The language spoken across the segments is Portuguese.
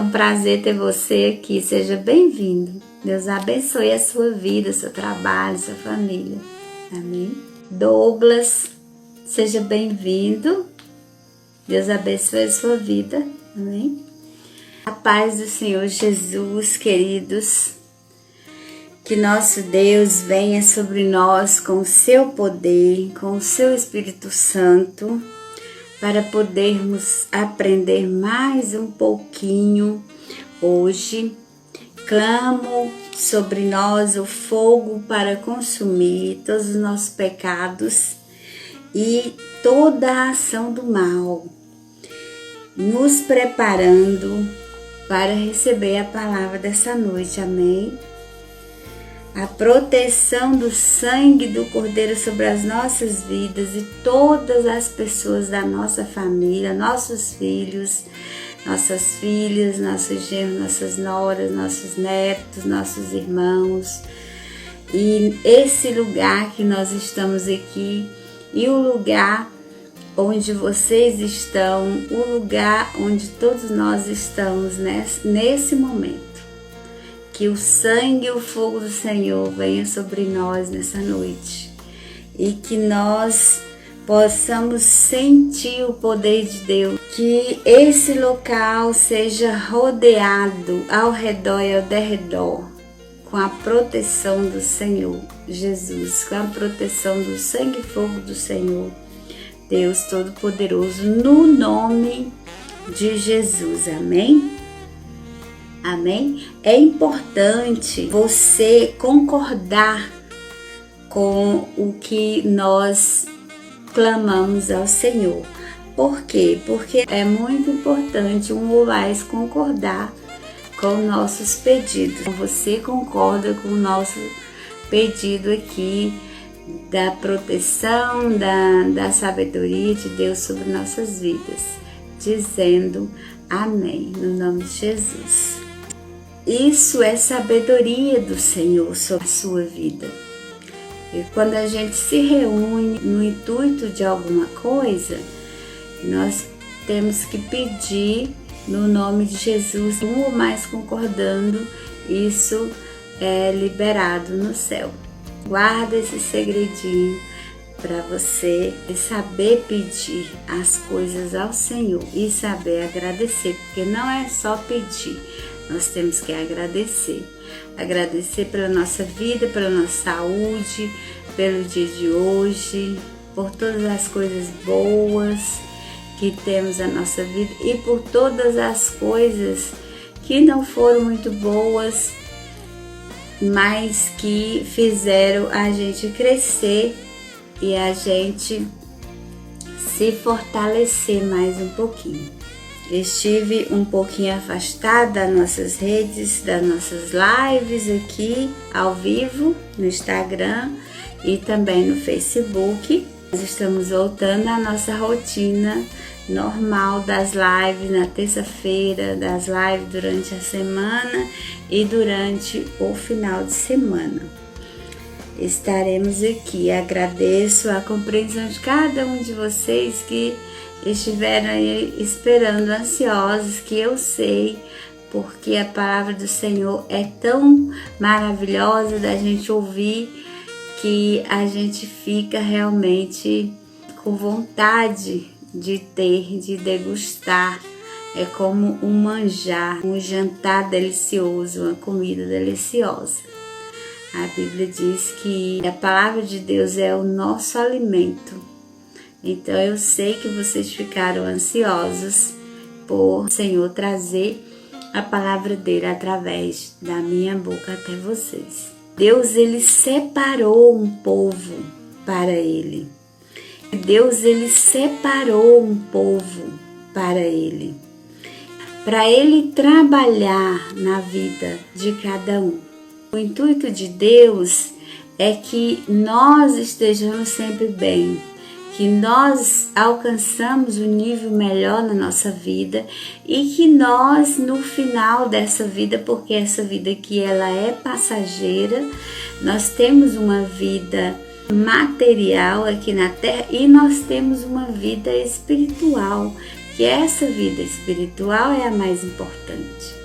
um prazer ter você aqui. Seja bem-vindo. Deus abençoe a sua vida, seu trabalho, sua família. Amém? Douglas, seja bem-vindo. Deus abençoe a sua vida. Amém? A paz do Senhor Jesus, queridos. Que nosso Deus venha sobre nós com o seu poder, com o seu Espírito Santo, para podermos aprender mais um pouquinho hoje. Clamo sobre nós o fogo para consumir todos os nossos pecados e toda a ação do mal, nos preparando para receber a palavra dessa noite. Amém? A proteção do sangue do Cordeiro sobre as nossas vidas e todas as pessoas da nossa família, nossos filhos, nossas filhas, nossos genros, nossas noras, nossos netos, nossos irmãos. E esse lugar que nós estamos aqui e o lugar onde vocês estão, o lugar onde todos nós estamos nesse momento. Que o sangue e o fogo do Senhor venha sobre nós nessa noite e que nós possamos sentir o poder de Deus, que esse local seja rodeado ao redor e ao derredor com a proteção do Senhor Jesus, com a proteção do sangue e fogo do Senhor, Deus Todo-Poderoso, no nome de Jesus. Amém? Amém? É importante você concordar com o que nós clamamos ao Senhor. Por quê? Porque é muito importante um ou mais concordar com nossos pedidos. Você concorda com o nosso pedido aqui da proteção, da sabedoria de Deus sobre nossas vidas, dizendo amém, no nome de Jesus. Isso é sabedoria do Senhor sobre a sua vida. E quando a gente se reúne no intuito de alguma coisa, nós temos que pedir no nome de Jesus, um ou mais concordando, isso é liberado no céu. Guarda esse segredinho para você saber pedir as coisas ao Senhor e saber agradecer, porque não é só pedir. Nós temos que agradecer pela nossa vida, pela nossa saúde, pelo dia de hoje, por todas as coisas boas que temos na nossa vida e por todas as coisas que não foram muito boas, mas que fizeram a gente crescer e a gente se fortalecer mais um pouquinho. Estive um pouquinho afastada das nossas redes, das nossas lives aqui ao vivo no Instagram e também no Facebook. Nós estamos voltando à nossa rotina normal das lives na terça-feira, das lives durante a semana e durante o final de semana. Estaremos aqui. Agradeço a compreensão de cada um de vocês que estiveram aí esperando, ansiosos, que eu sei, porque a palavra do Senhor é tão maravilhosa da gente ouvir que a gente fica realmente com vontade de ter, de degustar. É como um manjar, um jantar delicioso, uma comida deliciosa. A Bíblia diz que a palavra de Deus é o nosso alimento. Então eu sei que vocês ficaram ansiosos por o Senhor trazer a palavra dele através da minha boca até vocês. Deus, ele separou um povo para ele. Deus, ele separou um povo para ele trabalhar na vida de cada um. O intuito de Deus é que nós estejamos sempre bem, que nós alcançamos um nível melhor na nossa vida e que nós, no final dessa vida, porque essa vida aqui ela é passageira, nós temos uma vida material aqui na Terra e nós temos uma vida espiritual, que essa vida espiritual é a mais importante.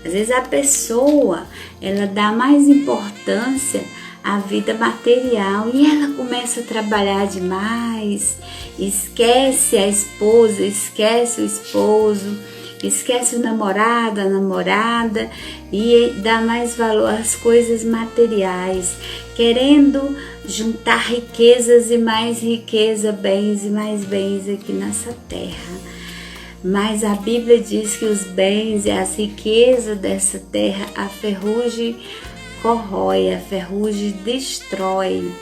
Às vezes a pessoa, ela dá mais importância à vida material e ela começa a trabalhar demais, esquece a esposa, esquece o esposo, esquece o namorado, a namorada e dá mais valor às coisas materiais, querendo juntar riquezas e mais riqueza, bens e mais bens aqui nessa terra. Mas a Bíblia diz que os bens e as riquezas dessa terra, a ferrugem corrói, a ferrugem destrói.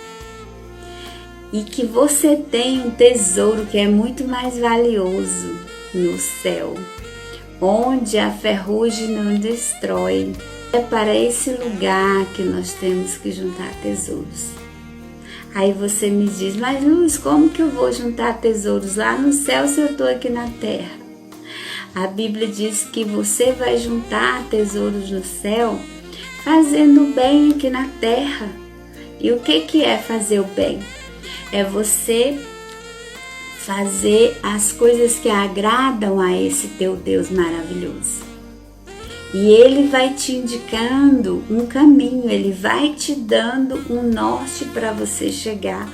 E que você tem um tesouro que é muito mais valioso no céu, onde a ferrugem não destrói. É para esse lugar que nós temos que juntar tesouros. Aí você me diz, mas Luz, como que eu vou juntar tesouros lá no céu se eu estou aqui na terra? A Bíblia diz que você vai juntar tesouros no céu fazendo o bem aqui na terra. E o que é fazer o bem? É você fazer as coisas que agradam a esse teu Deus maravilhoso. E Ele vai te indicando um caminho, Ele vai te dando um norte para você chegar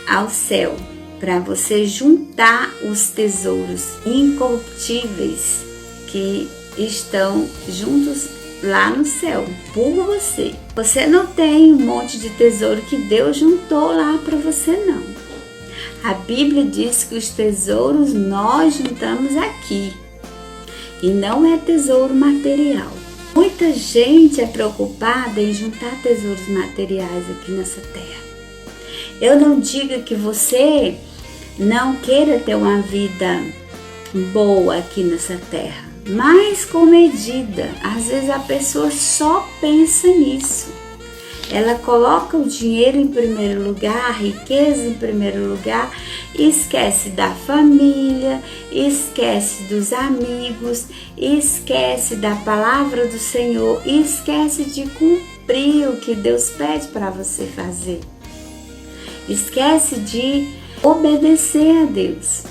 ao céu, para você juntar os tesouros incorruptíveis que estão juntos lá no céu, por você. Você não tem um monte de tesouro que Deus juntou lá para você, não. A Bíblia diz que os tesouros nós juntamos aqui e não é tesouro material. Muita gente é preocupada em juntar tesouros materiais aqui nessa terra. Eu não digo que você não queira ter uma vida boa aqui nessa terra, mas com medida. Às vezes a pessoa só pensa nisso. Ela coloca o dinheiro em primeiro lugar, a riqueza em primeiro lugar, e esquece da família, esquece dos amigos, esquece da palavra do Senhor, e esquece de cumprir o que Deus pede para você fazer. Esquece de obedecer a Deus.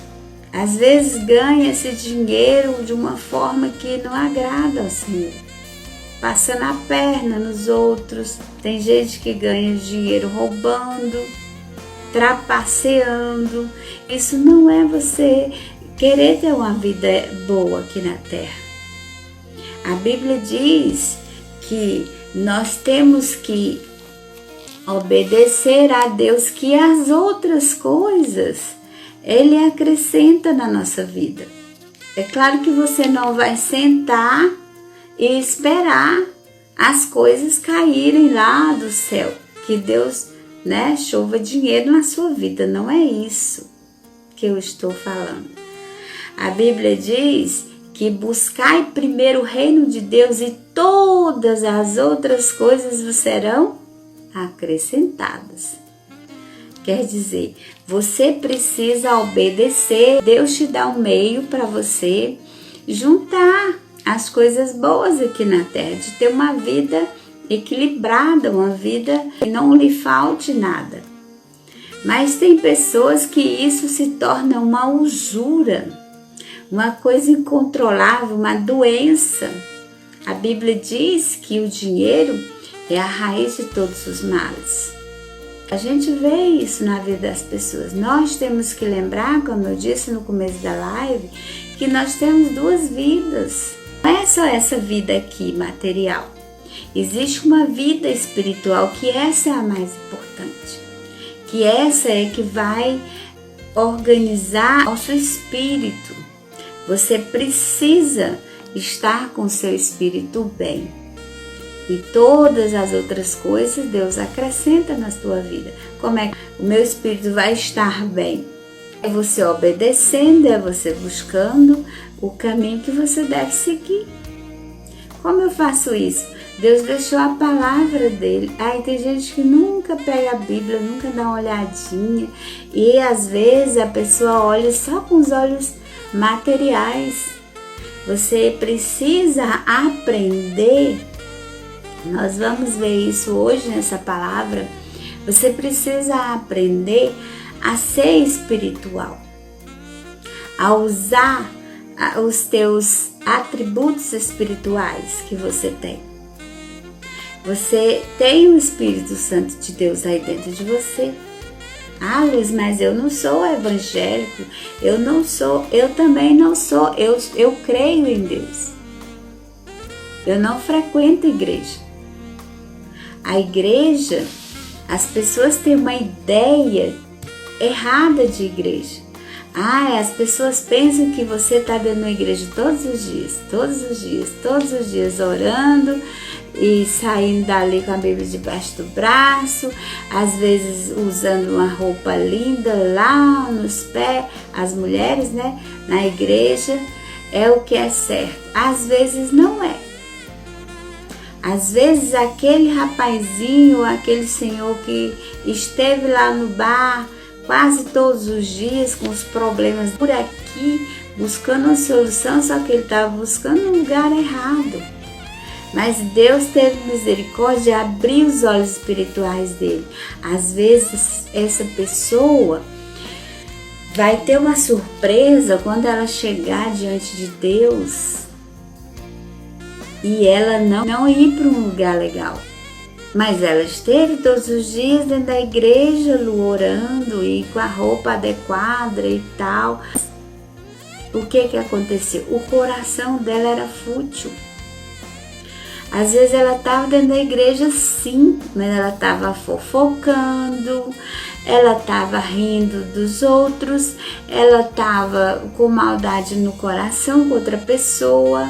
Às vezes ganha esse dinheiro de uma forma que não agrada ao Senhor, passando a perna nos outros. Tem gente que ganha dinheiro roubando, trapaceando. Isso não é você querer ter uma vida boa aqui na terra. A Bíblia diz que nós temos que obedecer a Deus, que as outras coisas Ele acrescenta na nossa vida. É claro que você não vai sentar e esperar as coisas caírem lá do céu, que Deus, chova dinheiro na sua vida. Não é isso que eu estou falando. A Bíblia diz que buscai primeiro o reino de Deus e todas as outras coisas vos serão acrescentadas. Quer dizer, você precisa obedecer. Deus te dá um meio para você juntar as coisas boas aqui na terra, de ter uma vida equilibrada, uma vida que não lhe falte nada. Mas tem pessoas que isso se torna uma usura, uma coisa incontrolável, uma doença. A Bíblia diz que o dinheiro é a raiz de todos os males. A gente vê isso na vida das pessoas. Nós temos que lembrar, como eu disse no começo da live, que nós temos duas vidas. Não é só essa vida aqui, material. Existe uma vida espiritual, que essa é a mais importante. Que essa é que vai organizar nosso espírito. Você precisa estar com o seu espírito bem. E todas as outras coisas Deus acrescenta na sua vida. Como é que o meu espírito vai estar bem? É você obedecendo, é você buscando o caminho que você deve seguir. Como eu faço isso? Deus deixou a palavra dele. Aí tem gente que nunca pega a Bíblia, nunca dá uma olhadinha. E às vezes a pessoa olha só com os olhos materiais. Você precisa aprender. Nós vamos ver isso hoje nessa palavra. Você precisa aprender a ser espiritual, a usar atributos espirituais que você tem. Você tem o Espírito Santo de Deus aí dentro de você. Ah, Luz, mas eu não sou evangélico, eu também não sou, eu creio em Deus. Eu não frequento a igreja. A igreja, as pessoas têm uma ideia errada de igreja. As pessoas pensam que você está dentro da igreja todos os dias, orando e saindo dali com a Bíblia debaixo do braço, às vezes usando uma roupa linda lá nos pés, as mulheres, né, na igreja, é o que é certo. Às vezes não é. Às vezes aquele rapazinho, aquele senhor que esteve lá no bar quase todos os dias com os problemas por aqui, buscando uma solução, só que ele estava buscando um lugar errado. Mas Deus teve misericórdia de abrir os olhos espirituais dele. Às vezes essa pessoa vai ter uma surpresa quando ela chegar diante de Deus e ela não ir para um lugar legal. Mas ela esteve todos os dias dentro da igreja, orando e com a roupa adequada e tal. O que aconteceu? O coração dela era fútil. Às vezes ela estava dentro da igreja sim, mas ela estava fofocando, ela estava rindo dos outros, ela estava com maldade no coração com outra pessoa.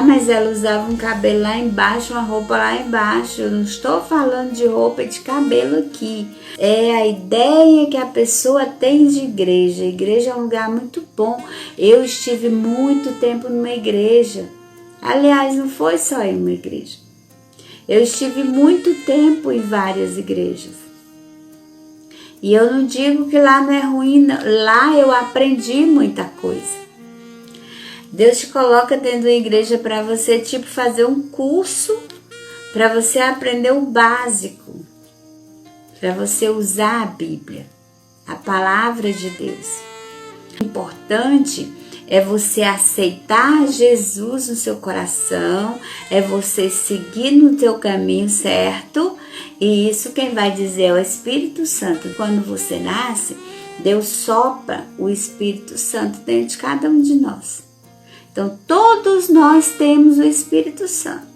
Mas ela usava um cabelo lá embaixo, uma roupa lá embaixo. Eu não estou falando de roupa e de cabelo aqui. É a ideia que a pessoa tem de igreja. A igreja é um lugar muito bom. Eu estive muito tempo numa igreja. Aliás, não foi só em uma igreja. Eu estive muito tempo em várias igrejas. E eu não digo que lá não é ruim, não. Lá eu aprendi muita coisa. Deus te coloca dentro da igreja para você, fazer um curso, para você aprender o básico, para você usar a Bíblia, a palavra de Deus. O importante é você aceitar Jesus no seu coração, é você seguir no teu caminho certo, e isso quem vai dizer é o Espírito Santo. Quando você nasce, Deus sopra o Espírito Santo dentro de cada um de nós. Então, todos nós temos o Espírito Santo.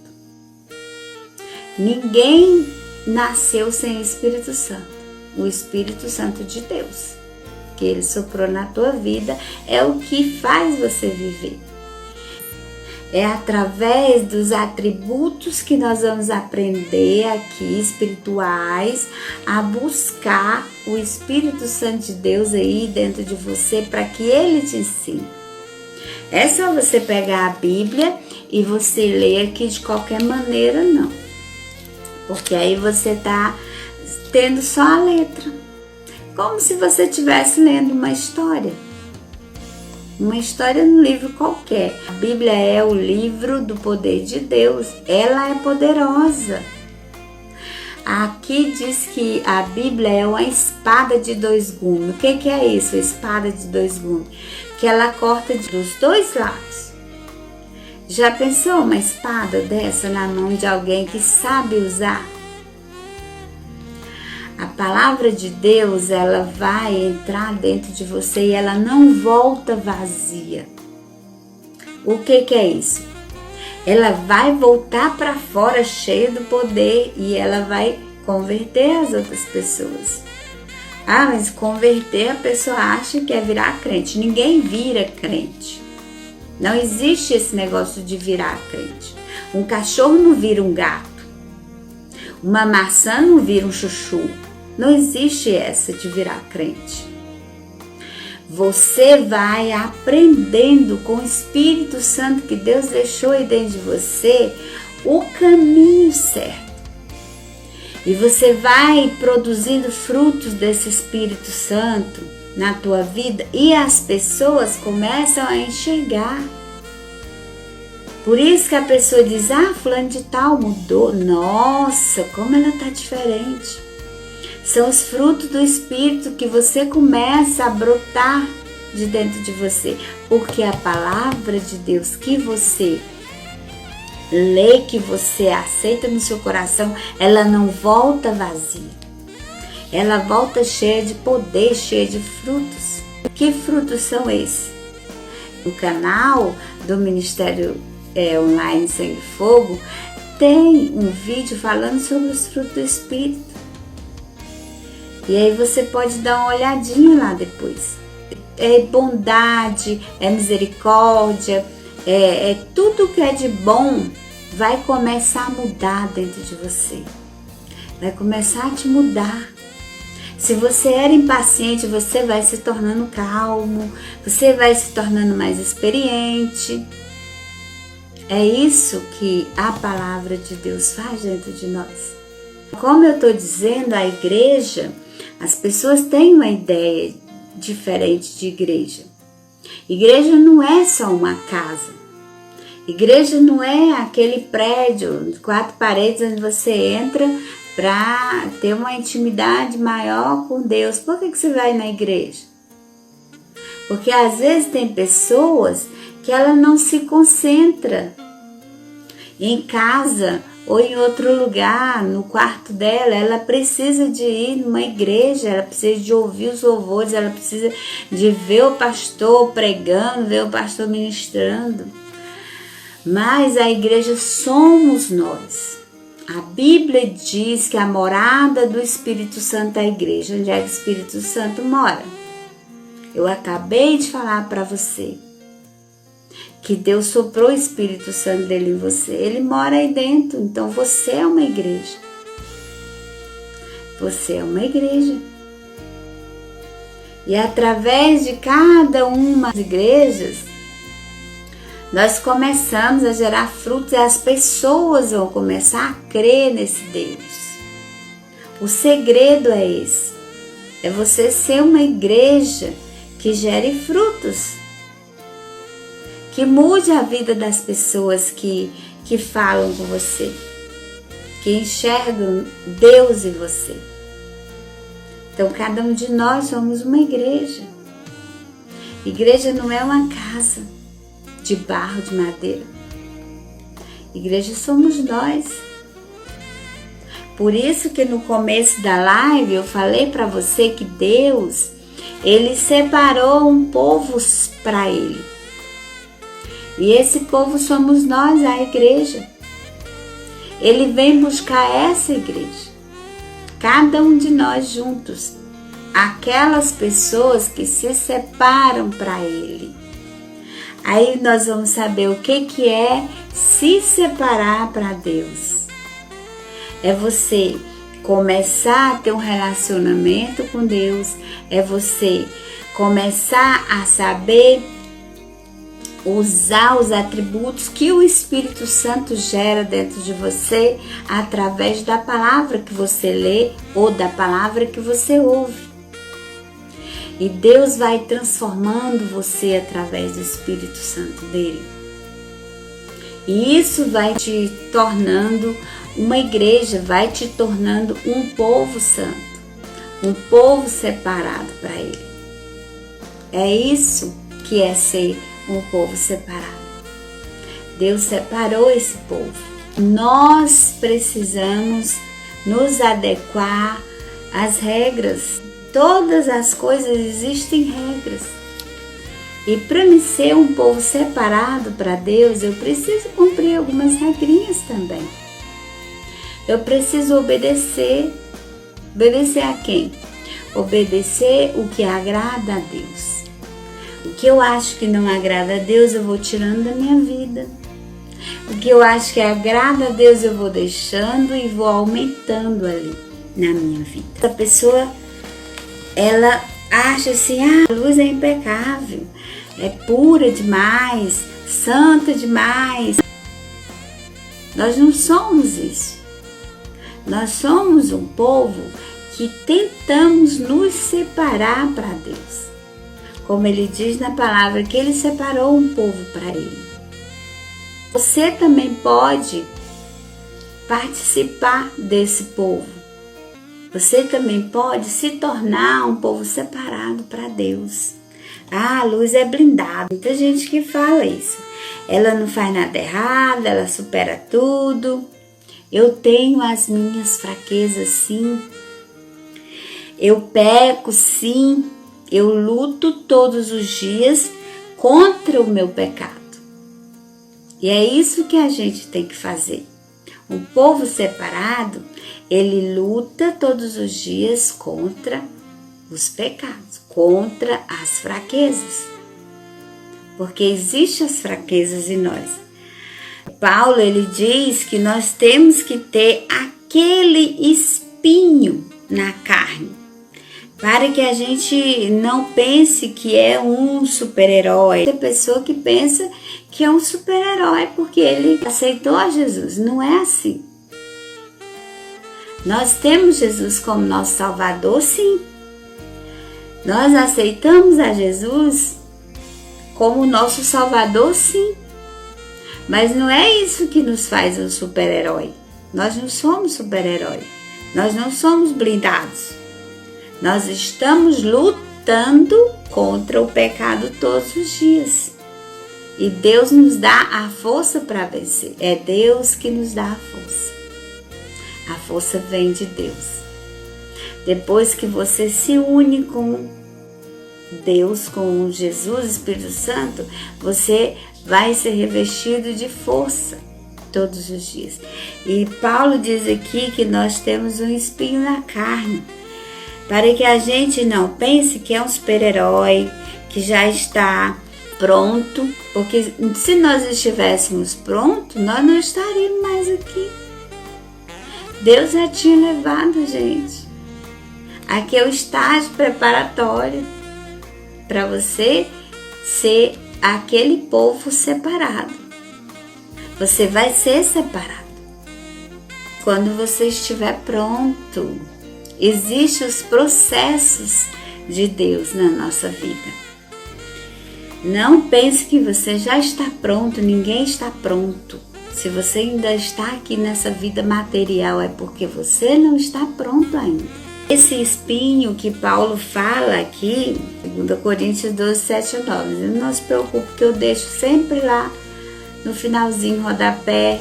Ninguém nasceu sem o Espírito Santo. O Espírito Santo de Deus, que Ele soprou na tua vida, é o que faz você viver. É através dos atributos que nós vamos aprender aqui, espirituais, a buscar o Espírito Santo de Deus aí dentro de você, para que Ele te ensine. É só você pegar a Bíblia e você ler aqui de qualquer maneira, não. Porque aí você está tendo só a letra. Como se você estivesse lendo uma história. Uma história no livro qualquer. A Bíblia é o livro do poder de Deus. Ela é poderosa. Aqui diz que a Bíblia é uma espada de dois gumes. O que é isso, a espada de dois gumes? Que ela corta dos dois lados. Já pensou uma espada dessa na mão de alguém que sabe usar? A palavra de Deus, ela vai entrar dentro de você e ela não volta vazia. O que é isso? Ela vai voltar para fora cheia do poder e ela vai converter as outras pessoas. Mas converter, a pessoa acha que é virar crente. Ninguém vira crente. Não existe esse negócio de virar crente. Um cachorro não vira um gato. Uma maçã não vira um chuchu. Não existe essa de virar crente. Você vai aprendendo com o Espírito Santo que Deus deixou aí dentro de você o caminho certo. E você vai produzindo frutos desse Espírito Santo na tua vida e as pessoas começam a enxergar. Por isso que a pessoa diz, fulano de tal mudou. Nossa, como ela está diferente. São os frutos do Espírito que você começa a brotar de dentro de você, porque a palavra de Deus que você lê, que você aceita no seu coração, ela não volta vazia. Ela volta cheia de poder, cheia de frutos. Que frutos são esses? No canal do Ministério Online Sangue e Fogo tem um vídeo falando sobre os frutos do Espírito. E aí você pode dar uma olhadinha lá depois. É bondade, é misericórdia, é tudo que é de bom vai começar a mudar dentro de você. Vai começar a te mudar. Se você era impaciente, você vai se tornando calmo, você vai se tornando mais experiente. É isso que a palavra de Deus faz dentro de nós. Como eu estou dizendo, a igreja, as pessoas têm uma ideia diferente de igreja. Igreja não é só uma casa. Igreja não é aquele prédio de 4 paredes onde você entra para ter uma intimidade maior com Deus. Por que você vai na igreja? Porque às vezes tem pessoas que ela não se concentra em casa ou em outro lugar, no quarto dela. Ela precisa de ir numa igreja, ela precisa de ouvir os louvores, ela precisa de ver o pastor pregando, ver o pastor ministrando. Mas a igreja somos nós. A Bíblia diz que a morada do Espírito Santo é a igreja. Onde é que o Espírito Santo mora? Eu acabei de falar para você que Deus soprou o Espírito Santo dele em você. Ele mora aí dentro. Então você é uma igreja. Você é uma igreja. E através de cada uma das igrejas, nós começamos a gerar frutos e as pessoas vão começar a crer nesse Deus. O segredo é esse. É você ser uma igreja que gere frutos. Que mude a vida das pessoas que falam com você. Que enxergam Deus em você. Então cada um de nós somos uma igreja. Igreja não é uma casa de barro, de madeira. Igreja somos nós. Por isso que no começo da live eu falei para você que Deus, Ele separou um povo para Ele. E esse povo somos nós, a igreja. Ele vem buscar essa igreja. Cada um de nós juntos. Aquelas pessoas que se separam para Ele. Aí nós vamos saber o que é se separar para Deus. É você começar a ter um relacionamento com Deus. É você começar a saber usar os atributos que o Espírito Santo gera dentro de você através da palavra que você lê ou da palavra que você ouve. E Deus vai transformando você através do Espírito Santo dele. E isso vai te tornando uma igreja, vai te tornando um povo santo, um povo separado para ele. É isso que é ser um povo separado. Deus separou esse povo. Nós precisamos nos adequar às regras. Todas as coisas existem regras. E para me ser um povo separado para Deus, eu preciso cumprir algumas regrinhas também. Eu preciso obedecer. Obedecer a quem? Obedecer o que agrada a Deus. O que eu acho que não agrada a Deus, eu vou tirando da minha vida. O que eu acho que agrada a Deus, eu vou deixando e vou aumentando ali na minha vida. Essa pessoa, ela acha assim, a luz é impecável, é pura demais, santa demais. Nós não somos isso. Nós somos um povo que tentamos nos separar para Deus. Como ele diz na palavra, que ele separou um povo para ele. Você também pode participar desse povo. Você também pode se tornar um povo separado para Deus. Ah, a luz é blindada. Muita gente que fala isso. Ela não faz nada errado, ela supera tudo. Eu tenho as minhas fraquezas, sim. Eu peco, sim. Eu luto todos os dias contra o meu pecado. E é isso que a gente tem que fazer. Um povo separado, ele luta todos os dias contra os pecados, contra as fraquezas. Porque existem as fraquezas em nós. Paulo, ele diz que nós temos que ter aquele espinho na carne, para que a gente não pense que é um super-herói. Tem pessoa que pensa que é um super-herói porque ele aceitou a Jesus. Não é assim. Nós temos Jesus como nosso Salvador, sim. Nós aceitamos a Jesus como nosso Salvador, sim. Mas não é isso que nos faz um super-herói. Nós não somos super-herói. Nós não somos blindados. Nós estamos lutando contra o pecado todos os dias. E Deus nos dá a força para vencer. É Deus que nos dá a força. A força vem de Deus. Depois que você se une com Deus, com Jesus, Espírito Santo, você vai ser revestido de força todos os dias. E Paulo diz aqui que nós temos um espinho na carne, para que a gente não pense que é um super-herói, que já está pronto, porque se nós estivéssemos prontos, nós não estaríamos mais aqui. Deus já tinha levado a gente. Aqui é o estágio preparatório para você ser aquele povo separado. Você vai ser separado quando você estiver pronto. Existem os processos de Deus na nossa vida. Não pense que você já está pronto, ninguém está pronto. Se você ainda está aqui nessa vida material, é porque você não está pronto ainda. Esse espinho que Paulo fala aqui, 2 Coríntios 12, 7 e 9, não se preocupe que eu deixo sempre lá no finalzinho, rodapé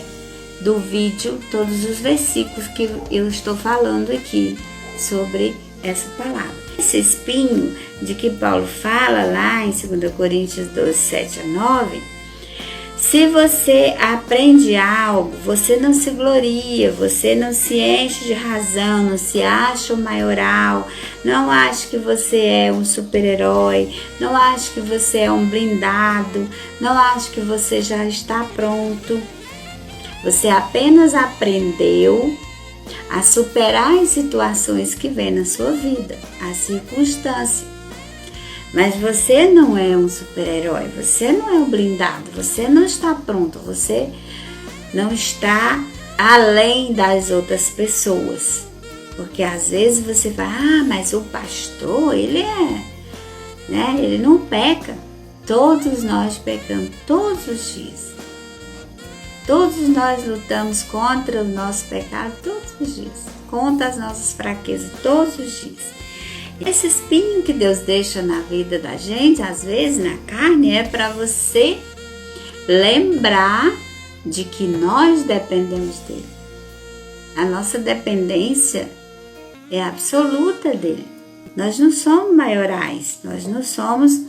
do vídeo, todos os versículos que eu estou falando aqui sobre essa palavra. Esse espinho de que Paulo fala lá em 2 Coríntios 12, 7 a 9, se você aprende algo, você não se gloria, você não se enche de razão, não se acha o maioral, não acha que você é um super-herói, não acha que você é um blindado, não acha que você já está pronto. Você apenas aprendeu a superar as situações que vêm na sua vida, as circunstâncias. Mas você não é um super-herói, você não é um blindado, você não está pronto, você não está além das outras pessoas. Porque às vezes você fala, mas o pastor, ele ele não peca. Todos nós pecamos todos os dias. Todos nós lutamos contra o nosso pecado todos os dias, contra as nossas fraquezas todos os dias. Esse espinho que Deus deixa na vida da gente, às vezes na carne, é para você lembrar de que nós dependemos dele. A nossa dependência é absoluta dele. Nós não somos maiorais, nós não somos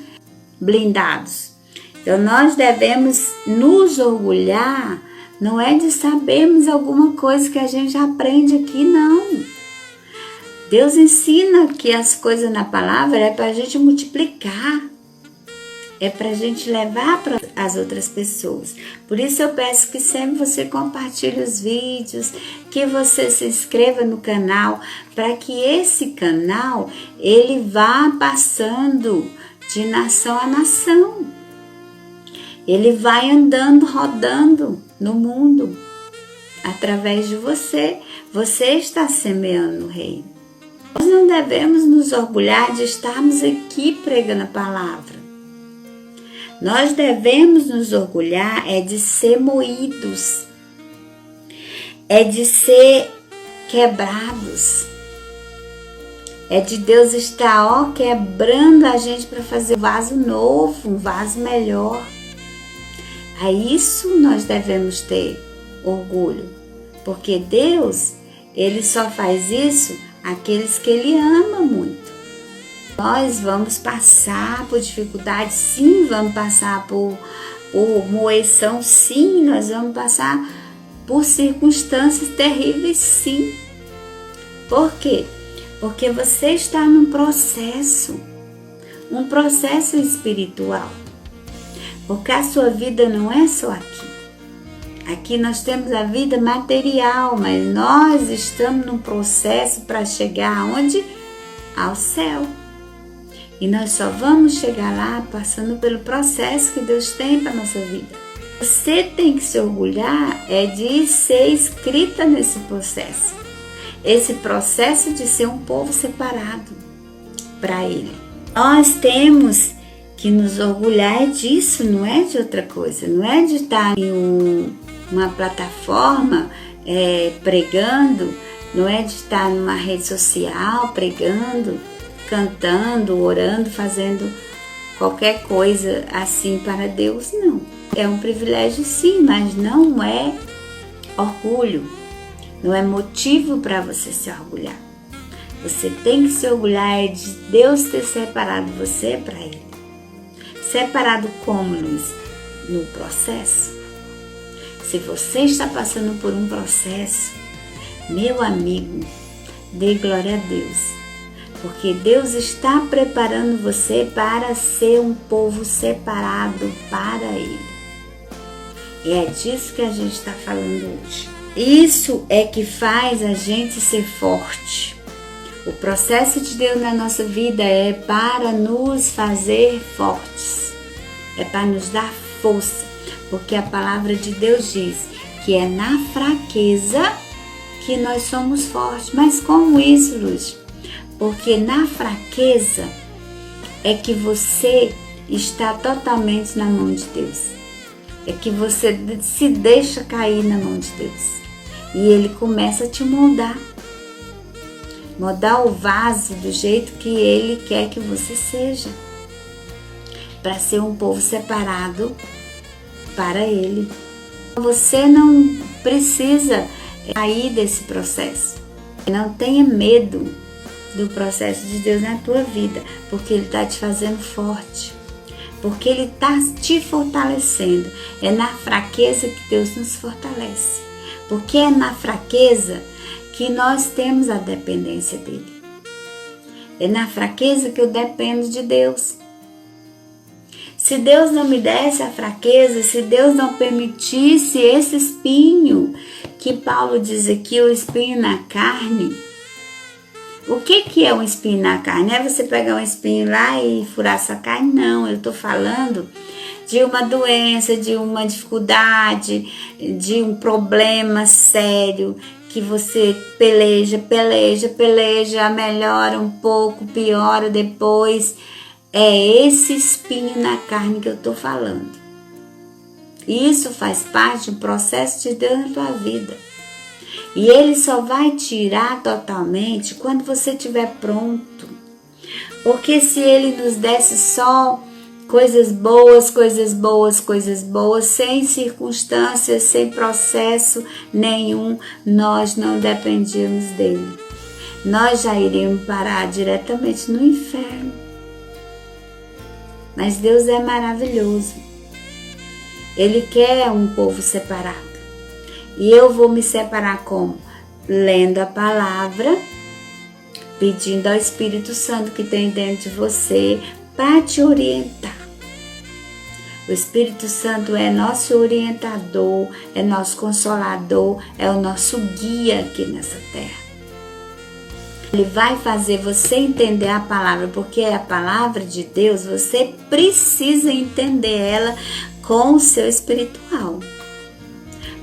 blindados. Então nós devemos nos orgulhar, não é de sabermos alguma coisa que a gente aprende aqui, não. Deus ensina que as coisas na palavra é para a gente multiplicar, é para a gente levar para as outras pessoas. Por isso eu peço que sempre você compartilhe os vídeos, que você se inscreva no canal, para que esse canal ele vá passando de nação a nação. Ele vai andando, rodando no mundo, através de você. Você está semeando o reino. Nós não devemos nos orgulhar de estarmos aqui pregando a palavra. Nós devemos nos orgulhar de ser moídos, de ser quebrados. É de Deus estar, quebrando a gente para fazer um vaso novo, um vaso melhor. A isso nós devemos ter orgulho, porque Deus, Ele só faz isso àqueles que Ele ama muito. Nós vamos passar por dificuldades, sim, vamos passar por moeção, sim, nós vamos passar por circunstâncias terríveis, sim. Por quê? Porque você está num processo espiritual. Porque a sua vida não é só aqui. Aqui nós temos a vida material, mas nós estamos num processo para chegar aonde? Ao céu. E nós só vamos chegar lá passando pelo processo que Deus tem para a nossa vida. Você tem que se orgulhar de ser escrita nesse processo. Esse processo de ser um povo separado para Ele. Nós temos que nos orgulhar disso, não é de outra coisa. Não é de estar em uma plataforma pregando, não é de estar numa rede social pregando, cantando, orando, fazendo qualquer coisa assim para Deus, não. É um privilégio sim, mas não é orgulho, não é motivo para você se orgulhar. Você tem que se orgulhar de Deus ter separado você para Ele. Separado como, Luiz? No processo. Se você está passando por um processo, meu amigo, dê glória a Deus. Porque Deus está preparando você para ser um povo separado para Ele. E é disso que a gente está falando hoje. Isso é que faz a gente ser forte. O processo de Deus na nossa vida é para nos fazer fortes. É para nos dar força. Porque a palavra de Deus diz que é na fraqueza que nós somos fortes. Mas como isso, Luz? Porque na fraqueza é que você está totalmente na mão de Deus. É que você se deixa cair na mão de Deus. E Ele começa a te moldar. Moldar o vaso do jeito que Ele quer que você seja. Para ser um povo separado para Ele. Você não precisa sair desse processo. Não tenha medo do processo de Deus na tua vida, porque Ele está te fazendo forte, porque Ele está te fortalecendo. É na fraqueza que Deus nos fortalece, porque é na fraqueza que nós temos a dependência dEle. É na fraqueza que eu dependo de Deus. Se Deus não me desse a fraqueza, se Deus não permitisse esse espinho, que Paulo diz aqui, o espinho na carne. O que é um espinho na carne? É você pegar um espinho lá e furar sua carne? Não, eu estou falando de uma doença, de uma dificuldade, de um problema sério, que você peleja, melhora um pouco, piora depois. É esse espinho na carne que eu estou falando. Isso faz parte do processo de Deus na tua vida. E Ele só vai tirar totalmente quando você estiver pronto. Porque se Ele nos desse só coisas boas, sem circunstâncias, sem processo nenhum, nós não dependíamos dEle. Nós já iríamos parar diretamente no inferno. Mas Deus é maravilhoso. Ele quer um povo separado. E eu vou me separar como? Lendo a palavra, pedindo ao Espírito Santo que tem dentro de você para te orientar. O Espírito Santo é nosso orientador, é nosso consolador, é o nosso guia aqui nessa terra. Ele vai fazer você entender a palavra, porque é a palavra de Deus, você precisa entender ela com o seu espiritual.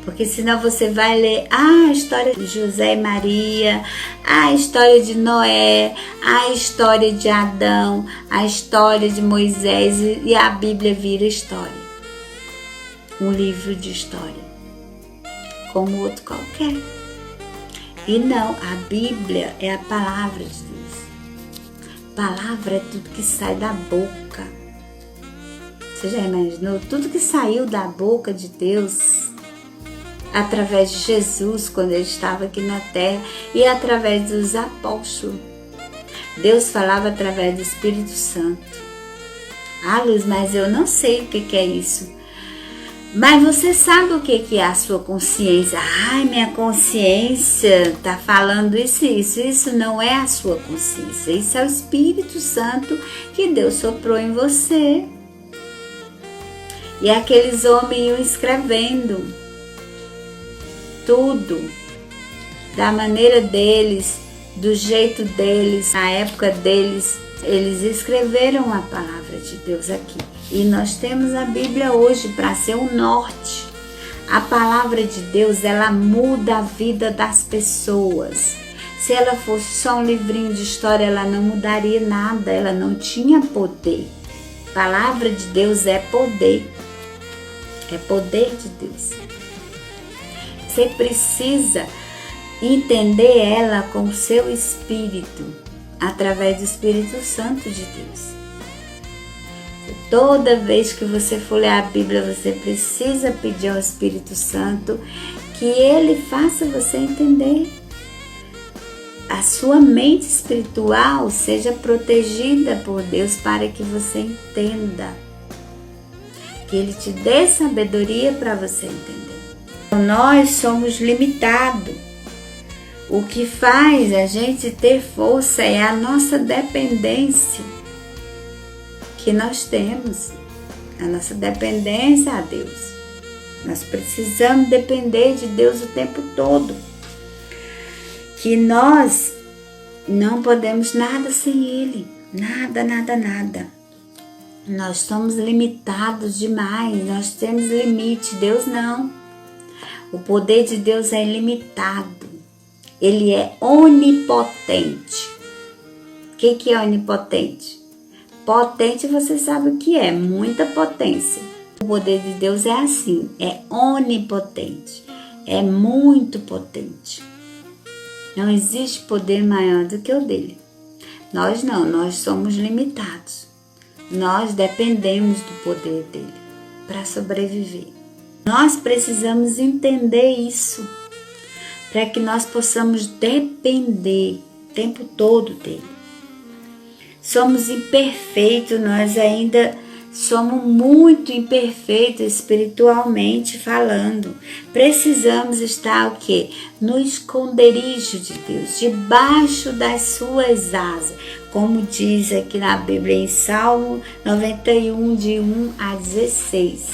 Porque senão você vai ler a história de José e Maria, a história de Noé, a história de Adão, a história de Moisés, e a Bíblia vira história. Um livro de história, como outro qualquer. E não, a Bíblia é a palavra de Deus. Palavra é tudo que sai da boca. Você já imaginou? Tudo que saiu da boca de Deus, através de Jesus, quando ele estava aqui na terra, e através dos apóstolos. Deus falava através do Espírito Santo. Ah, Luz, mas eu não sei o que é isso. Mas você sabe o que é a sua consciência? Ai, minha consciência está falando isso e isso. Isso não é a sua consciência. Isso é o Espírito Santo que Deus soprou em você. E aqueles homens iam escrevendo tudo da maneira deles, do jeito deles, na época deles. Eles escreveram a palavra de Deus aqui. E nós temos a Bíblia hoje para ser o norte. A palavra de Deus, ela muda a vida das pessoas. Se ela fosse só um livrinho de história, ela não mudaria nada, ela não tinha poder. A palavra de Deus é poder. É poder de Deus. Você precisa entender ela com o seu espírito, através do Espírito Santo de Deus. Toda vez que você for ler a Bíblia, você precisa pedir ao Espírito Santo que ele faça você entender. A sua mente espiritual seja protegida por Deus para que você entenda. Que ele te dê sabedoria para você entender. Nós somos limitados. O que faz a gente ter força é a nossa dependência que nós temos, a nossa dependência a Deus. Nós precisamos depender de Deus o tempo todo. Que nós não podemos nada sem Ele. Nada, nada, nada. Nós somos limitados demais, nós temos limite, Deus não. O poder de Deus é ilimitado. Ele é onipotente. O que é onipotente? Potente você sabe o que é, muita potência. O poder de Deus é assim, é onipotente, é muito potente. Não existe poder maior do que o dele. Nós não, nós somos limitados. Nós dependemos do poder dele para sobreviver. Nós precisamos entender isso, para que nós possamos depender o tempo todo dele. Somos imperfeitos, nós ainda somos muito imperfeitos espiritualmente falando. Precisamos estar o quê? No esconderijo de Deus, debaixo das suas asas. Como diz aqui na Bíblia em Salmo 91, de 1 a 16.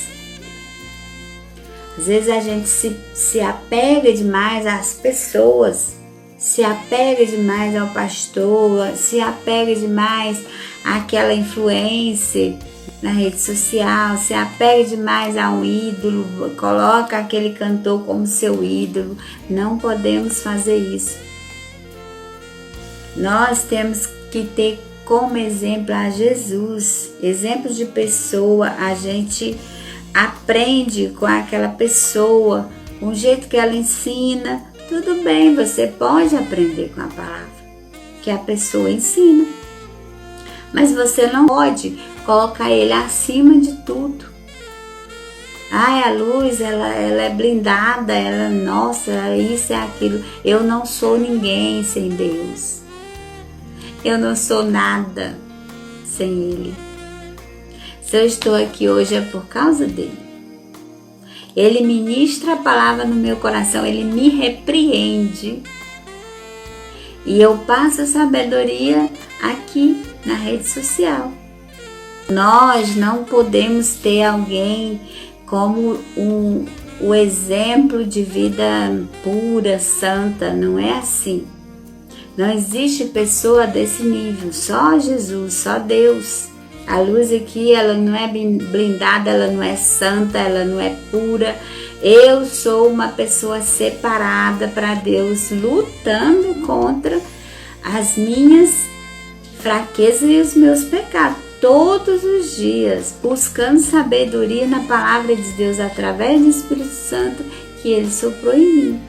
Às vezes a gente se apega demais às pessoas, se apega demais ao pastor, se apega demais àquela influência na rede social, se apega demais a um ídolo, coloca aquele cantor como seu ídolo. Não podemos fazer isso. Nós temos que ter como exemplo a Jesus, exemplo de pessoa. A gente aprende com aquela pessoa, com o jeito que ela ensina. Tudo bem, você pode aprender com a palavra que a pessoa ensina, mas você não pode colocar ele acima de tudo. Ai, a Luz, ela é blindada, ela, nossa, isso é aquilo. Eu não sou ninguém sem Deus. Eu não sou nada sem Ele. Se eu estou aqui hoje é por causa dele. Ele ministra a palavra no meu coração, ele me repreende. E eu passo a sabedoria aqui na rede social. Nós não podemos ter alguém como o exemplo de vida pura, santa, não é assim. Não existe pessoa desse nível, só Jesus, só Deus. A Luz aqui, ela não é blindada, ela não é santa, ela não é pura. Eu sou uma pessoa separada para Deus, lutando contra as minhas fraquezas e os meus pecados. Todos os dias, buscando sabedoria na palavra de Deus através do Espírito Santo que Ele soprou em mim.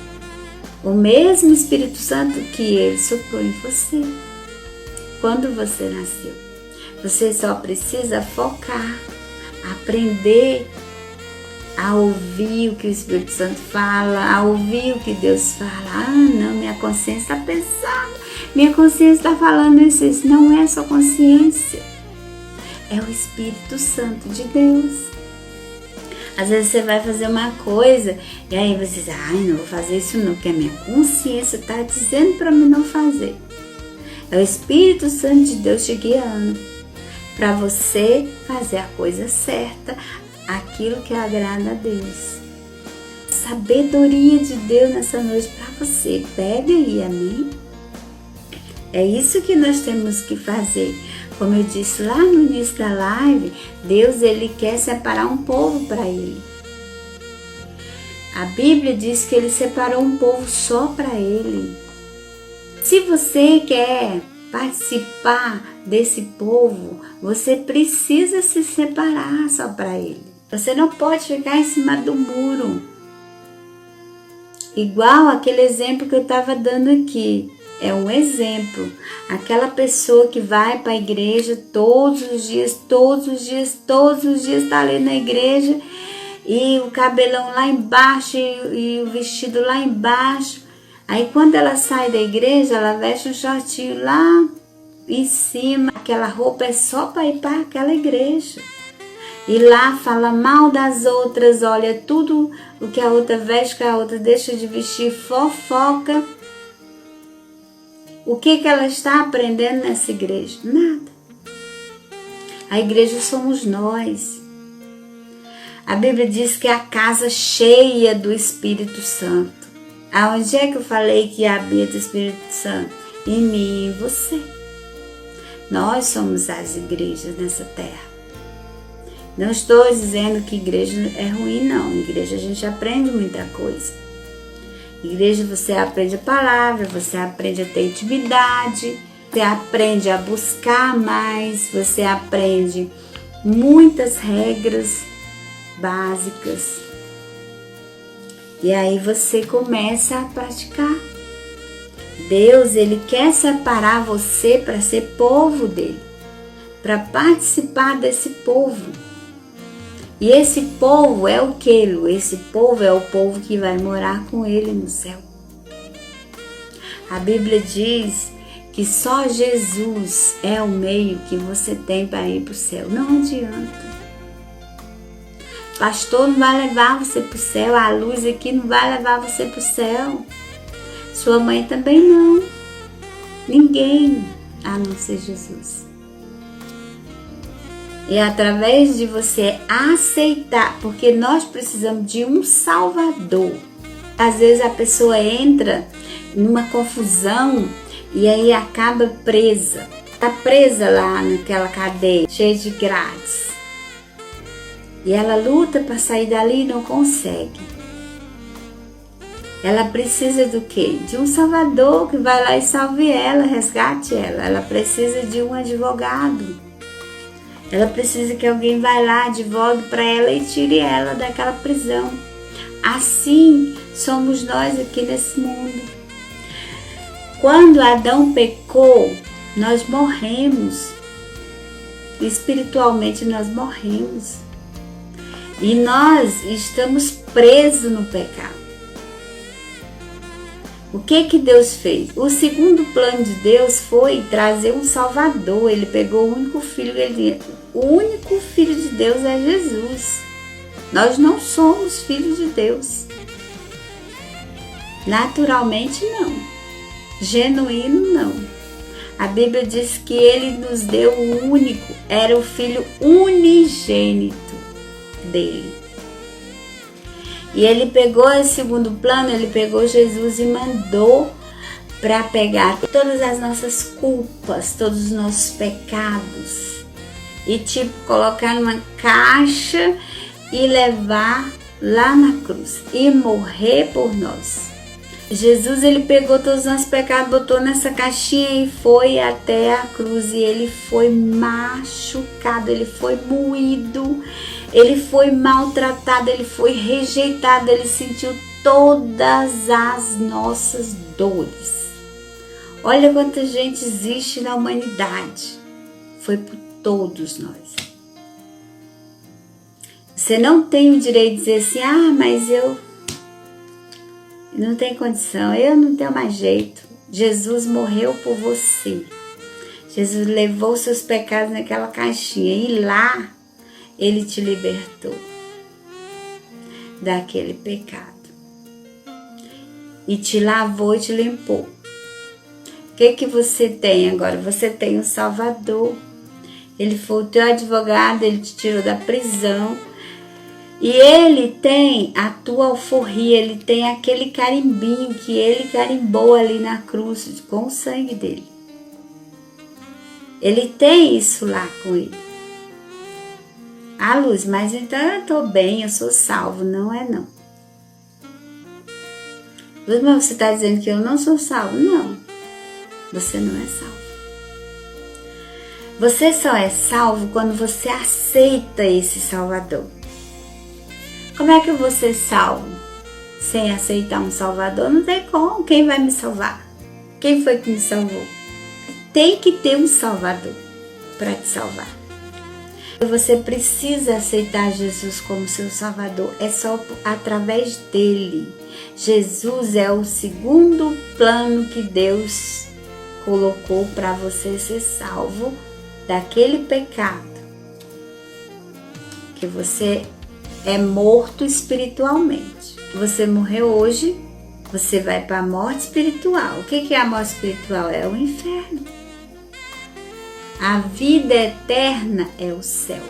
O mesmo Espírito Santo que Ele soprou em você. quando você nasceu. Você só precisa focar, aprender a ouvir o que o Espírito Santo fala, a ouvir o que Deus fala. Ah, não, minha consciência está pesada, minha consciência está falando isso. Não é sua consciência, é o Espírito Santo de Deus. Às vezes você vai fazer uma coisa e aí você diz, ai, não vou fazer isso não, porque a minha consciência está dizendo para mim não fazer. É o Espírito Santo de Deus te guiando para você fazer a coisa certa, aquilo que agrada a Deus. Sabedoria de Deus nessa noite para você. Pega aí, amém? É isso que nós temos que fazer. Como eu disse lá no início da live, Deus ele quer separar um povo para Ele. A Bíblia diz que Ele separou um povo só para Ele. Se você quer participar desse povo, você precisa se separar só para Ele. Você não pode ficar em cima do muro. Igual aquele exemplo que eu estava dando aqui. É um exemplo. Aquela pessoa que vai para a igreja todos os dias está ali na igreja e o cabelão lá embaixo e o vestido lá embaixo. Aí quando ela sai da igreja, ela veste um shortinho lá em cima. Aquela roupa é só para ir para aquela igreja. E lá fala mal das outras, olha tudo o que a outra veste, que a outra deixa de vestir, fofoca. O que ela está aprendendo nessa igreja? Nada. A igreja somos nós. A Bíblia diz que é a casa cheia do Espírito Santo. Aonde é que eu falei que habita o Espírito Santo? Em mim e em você. Nós somos as igrejas nessa terra. Não estou dizendo que igreja é ruim, não. Igreja a gente aprende muita coisa. Igreja você aprende a palavra, você aprende a ter intimidade, você aprende a buscar mais, você aprende muitas regras básicas. E aí você começa a praticar. Deus, Ele quer separar você para ser povo dEle, para participar desse povo. E esse povo é o que? Esse povo é o povo que vai morar com Ele no céu. A Bíblia diz que só Jesus é o meio que você tem para ir para o céu. Não adianta. Pastor não vai levar você para o céu, a luz aqui não vai levar você para o céu. Sua mãe também não. Ninguém, a não ser Jesus. E através de você aceitar, porque nós precisamos de um Salvador. Às vezes a pessoa entra numa confusão e aí acaba presa. Está presa lá naquela cadeia, cheia de grades. E ela luta para sair dali e não consegue. Ela precisa do quê? De um Salvador que vai lá e salve ela, resgate ela. Ela precisa de um advogado. Ela precisa que alguém vá lá, advogue para ela e tire ela daquela prisão. Assim somos nós aqui nesse mundo. Quando Adão pecou, nós morremos. Espiritualmente nós morremos. E nós estamos presos no pecado. O que Deus fez? O segundo plano de Deus foi trazer um Salvador. Ele pegou o único filho dele. O único filho de Deus é Jesus. Nós não somos filhos de Deus. Naturalmente não. Genuíno não. A Bíblia diz que Ele nos deu o único. Era o filho unigênito dele. E Ele pegou esse segundo plano, Ele pegou Jesus e mandou para pegar todas as nossas culpas, todos os nossos pecados. E colocar numa caixa e levar lá na cruz. E morrer por nós. Jesus, Ele pegou todos os nossos pecados, botou nessa caixinha e foi até a cruz. E Ele foi machucado, Ele foi moído, Ele foi maltratado, Ele foi rejeitado, Ele sentiu todas as nossas dores. Olha quanta gente existe na humanidade. Foi por todos nós. Você não tem o direito de dizer assim, mas eu não tenho condição, eu não tenho mais jeito. Jesus morreu por você. Jesus levou seus pecados naquela caixinha e lá Ele te libertou daquele pecado. E te lavou e te limpou. O que você tem agora? Você tem o Salvador. Ele foi o teu advogado, Ele te tirou da prisão. E Ele tem a tua alforria, Ele tem aquele carimbinho que Ele carimbou ali na cruz com o sangue dEle. Ele tem isso lá com Ele. Luz, mas então eu estou bem, eu sou salvo. Não é não. Luz, mas você está dizendo que eu não sou salvo? Não, você não é salvo. Você só é salvo quando você aceita esse Salvador. Como é que eu vou ser salvo sem aceitar um Salvador? Não tem como. Quem vai me salvar? Quem foi que me salvou? Tem que ter um Salvador para te salvar. Você precisa aceitar Jesus como seu Salvador. É só através dele. Jesus é o segundo plano que Deus colocou para você ser salvo daquele pecado. Que você é morto espiritualmente. Você morreu hoje, você vai para a morte espiritual. O que é a morte espiritual? É o inferno. A vida eterna é o céu.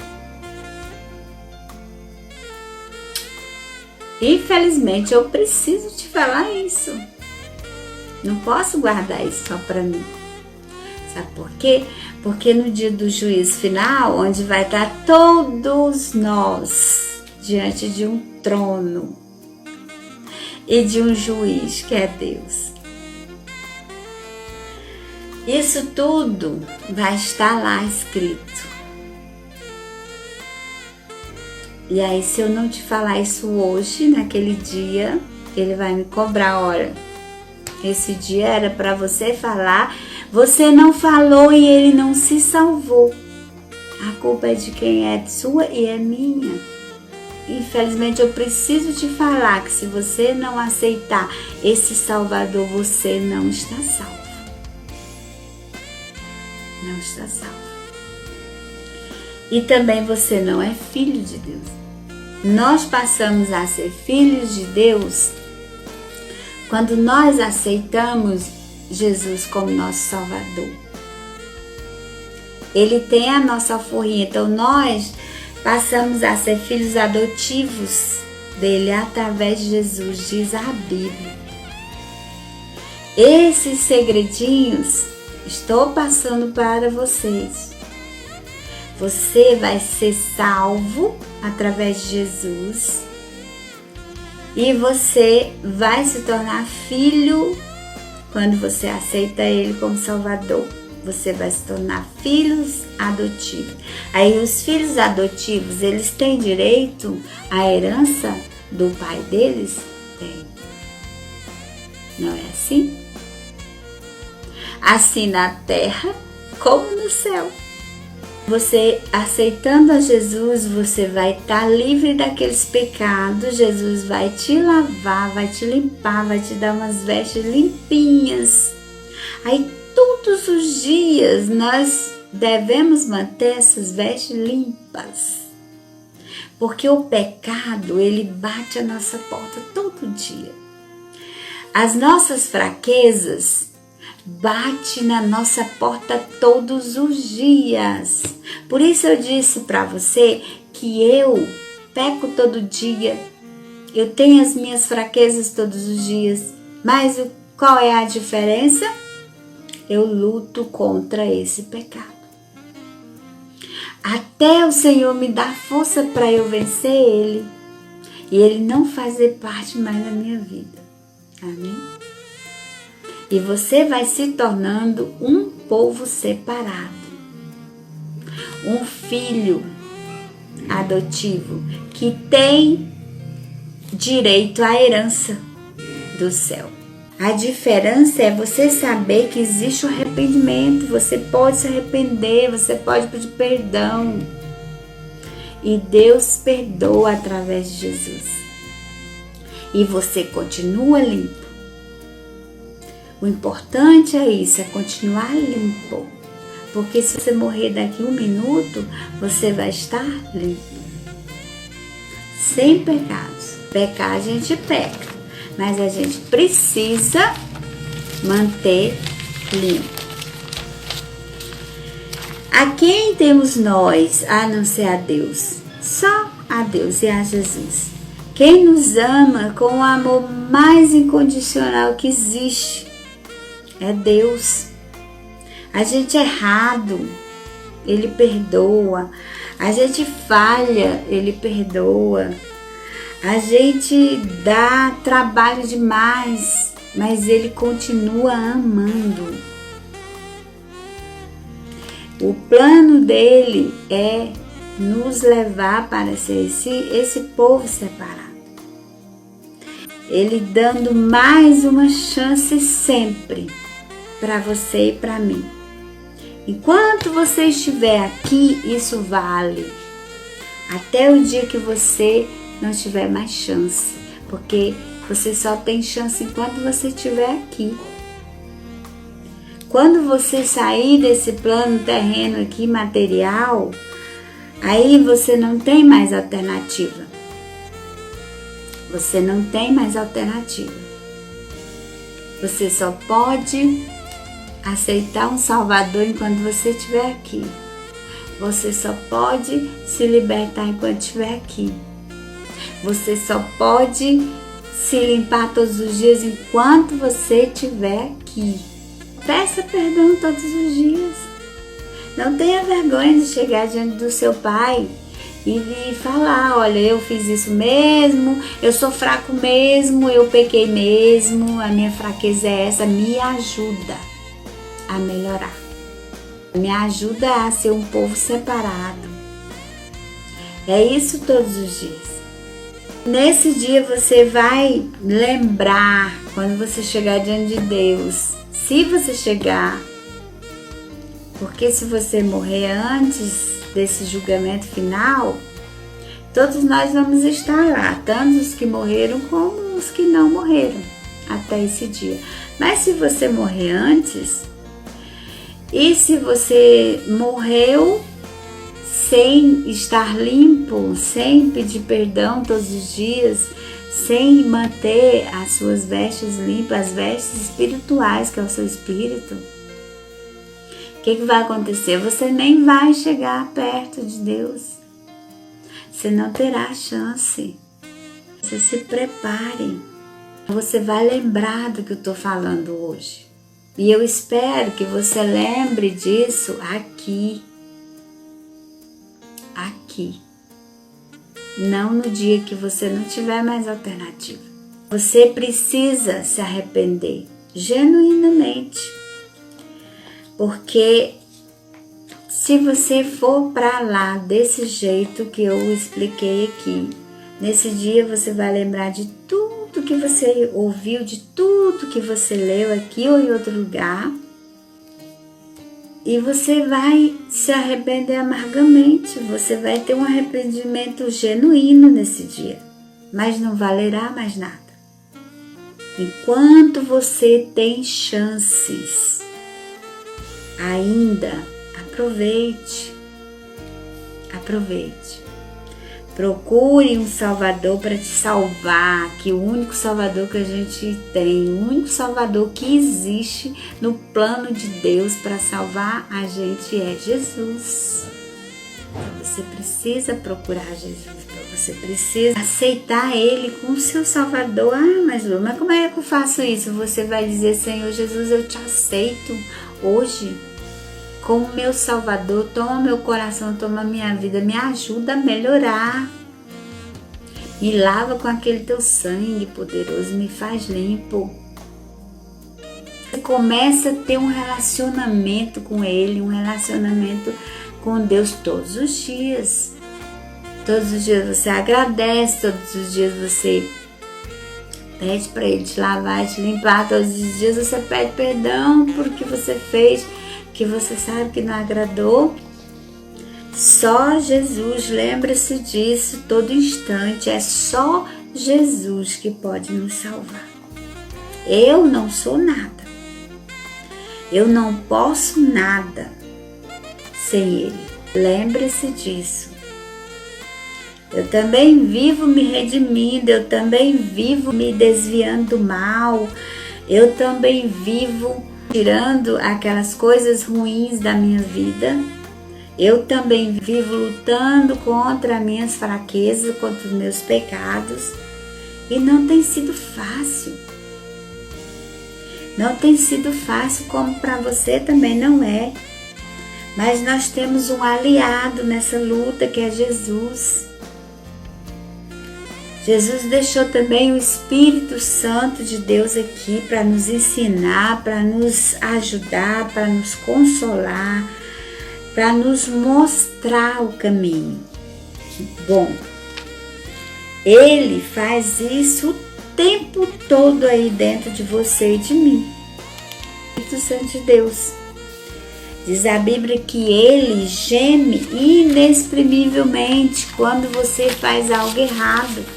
Infelizmente, eu preciso te falar isso. Não posso guardar isso só para mim. Sabe por quê? Porque no dia do juízo final, onde vai estar todos nós diante de um trono e de um juiz que é Deus. Isso tudo vai estar lá escrito. E aí, se eu não te falar isso hoje, naquele dia, Ele vai me cobrar. Olha, esse dia era para você falar, você não falou e Ele não se salvou. A culpa é de quem é sua e é minha. Infelizmente, eu preciso te falar que se você não aceitar esse Salvador, você não está salvo. Não está salvo. E também você não é filho de Deus. Nós passamos a ser filhos de Deus quando nós aceitamos Jesus como nosso Salvador. Ele tem a nossa alforria, então nós passamos a ser filhos adotivos dele através de Jesus, diz a Bíblia. Esses segredinhos estou passando para vocês. Você vai ser salvo através de Jesus e você vai se tornar filho quando você aceita Ele como Salvador. Você vai se tornar filhos adotivos. Aí os filhos adotivos, eles têm direito à herança do pai deles? Tem. Não é assim? Assim na terra como no céu. Você aceitando a Jesus, você vai estar livre daqueles pecados. Jesus vai te lavar, vai te limpar, vai te dar umas vestes limpinhas. Aí todos os dias nós devemos manter essas vestes limpas. Porque o pecado, ele bate a nossa porta todo dia. As nossas fraquezas bate na nossa porta todos os dias. Por isso eu disse para você que eu peco todo dia. Eu tenho as minhas fraquezas todos os dias. Mas qual é a diferença? Eu luto contra esse pecado. Até o Senhor me dar força para eu vencer ele. E ele não fazer parte mais da minha vida. Amém? E você vai se tornando um povo separado. Um filho adotivo que tem direito à herança do céu. A diferença é você saber que existe o arrependimento, você pode se arrepender, você pode pedir perdão. E Deus perdoa através de Jesus. E você continua limpo. O importante é isso, é continuar limpo. Porque se você morrer daqui 1 minuto, você vai estar limpo. Sem pecados. Pecar a gente peca, mas a gente precisa manter limpo. A quem temos nós, a não ser a Deus? Só a Deus e a Jesus. Quem nos ama com o amor mais incondicional que existe é Deus. A gente é errado, Ele perdoa. A gente falha, Ele perdoa. A gente dá trabalho demais, mas Ele continua amando. O plano dele é nos levar para ser esse povo separado. Ele dando mais uma chance sempre para você e para mim. Enquanto você estiver aqui, isso vale. Até o dia que você não tiver mais chance. Porque você só tem chance enquanto você estiver aqui. Quando você sair desse plano terreno aqui, material, aí você não tem mais alternativa. Você não tem mais alternativa. Você só pode aceitar um Salvador enquanto você estiver aqui. Você só pode se libertar enquanto estiver aqui. Você só pode se limpar todos os dias enquanto você estiver aqui. Peça perdão todos os dias. Não tenha vergonha de chegar diante do seu pai e falar, olha, eu fiz isso mesmo, eu sou fraco mesmo, eu pequei mesmo, a minha fraqueza é essa, me ajuda a melhorar. Me ajuda a ser um povo separado. É isso todos os dias. Nesse dia você vai lembrar, quando você chegar diante de Deus, se você chegar, porque se você morrer antes desse julgamento final, todos nós vamos estar lá, tanto os que morreram como os que não morreram até esse dia. Mas se você morrer antes, e se você morreu sem estar limpo, sem pedir perdão todos os dias, sem manter as suas vestes limpas, as vestes espirituais, que é o seu espírito, o que vai acontecer? Você nem vai chegar perto de Deus. Você não terá chance. Você se prepare. Você vai lembrar do que eu estou falando hoje. E eu espero que você lembre disso aqui. Aqui. Não no dia que você não tiver mais alternativa. Você precisa se arrepender genuinamente. Porque se você for para lá desse jeito que eu expliquei aqui, nesse dia você vai lembrar de tudo que você ouviu, de tudo que você leu aqui ou em outro lugar, e você vai se arrepender amargamente. Você vai ter um arrependimento genuíno nesse dia, mas não valerá mais nada. Enquanto você tem chances, ainda aproveite. Procure um Salvador para te salvar, que o único Salvador que a gente tem, o único Salvador que existe no plano de Deus para salvar a gente é Jesus. Você precisa procurar Jesus, você precisa aceitar Ele como seu Salvador. Mas Lu, mas como é que eu faço isso? Você vai dizer, Senhor Jesus, eu te aceito hoje como meu Salvador, toma meu coração, toma minha vida, me ajuda a melhorar. Me lava com aquele teu sangue poderoso, me faz limpo. Você começa a ter um relacionamento com Ele, um relacionamento com Deus todos os dias. Todos os dias você agradece, todos os dias você Pede para Ele te lavar e te limpar todos os dias. Você pede perdão por que você fez, que você sabe que não agradou. Só Jesus, lembre-se disso todo instante. É só Jesus que pode nos salvar. Eu não sou nada. Eu não posso nada sem Ele. Lembre-se disso. Eu também vivo me redimindo, eu também vivo me desviando do mal, eu também vivo tirando aquelas coisas ruins da minha vida, eu também vivo lutando contra as minhas fraquezas, contra os meus pecados, e não tem sido fácil. Não tem sido fácil, como para você também não é. Mas nós temos um aliado nessa luta que é Jesus. Jesus deixou também o Espírito Santo de Deus aqui para nos ensinar, para nos ajudar, para nos consolar, para nos mostrar o caminho. Bom, Ele faz isso o tempo todo aí dentro de você e de mim. O Espírito Santo de Deus. Diz a Bíblia que Ele geme inexprimivelmente quando você faz algo errado.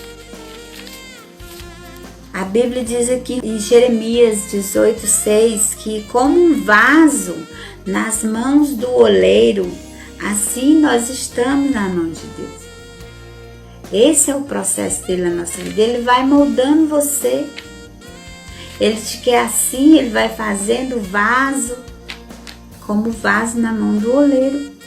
A Bíblia diz aqui em Jeremias 18:6 que como um vaso nas mãos do oleiro, assim nós estamos na mão de Deus. Esse é o processo dele na nossa vida. Ele vai moldando você. Ele te quer assim, ele vai fazendo vaso, como vaso na mão do oleiro.